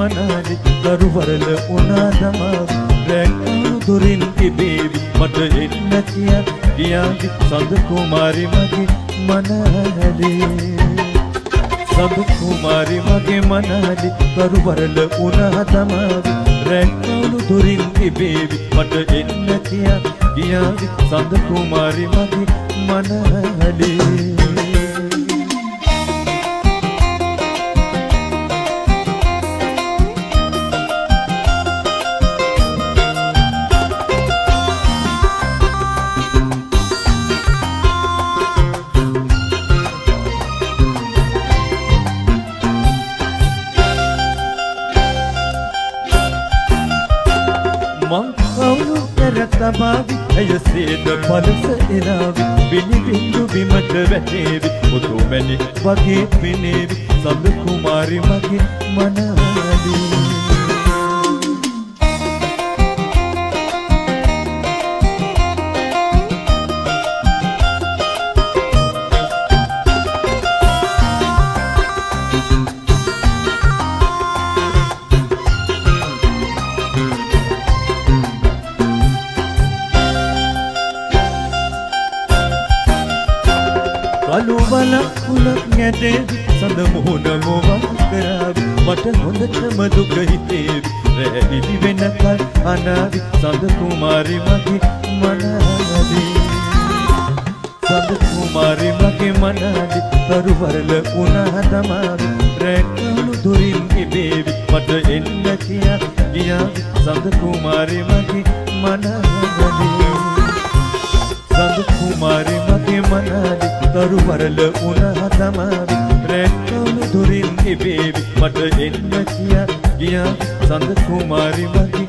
මනාලි කරුවරල උනා තමා රැක්කණු දොරින් ඉබේවි මට එන්න කියා ගියාවි සඳ කුමාරි මගේ මනාලි සඳ කුමාරි මගේ මනාලි කරුවරල උනා තමා රැක්කණු දොරින් ඉබේවි මට එන්න කියා ගියාවි සඳ කුමාරි මගේ මනාලි තබාවි ඇයසේද පලස එලාවි පිණි බින්දු බිමට වැටේවි මුතුමැණි වගේ පෙනේවි සඳ කුමාරි මගේ මනාලි කළුවල කුලක් නැටේවි සඳ මුහුණ මොවා කරාවි මට හොඳටම දුක හිතේවි රැ ඉදි වෙනකල් අනාවි සඳ කුමාරි මගේ මනාලි සඳ කුමාරි මගේ මනාලි කරුවරල උනා තමාවි රැක්කණු දොරින් ඉබේවි මට එන්න කියා ගියාවි සඳ කුමාරි මගේ මනාලි සඳ කුමාරි මගේ මනාලි කරුවරල උනා තමාවි රැක්කණු දොරින් ඉබේවි මට එන්න කියා ගියා සඳ කුමාරි මගේ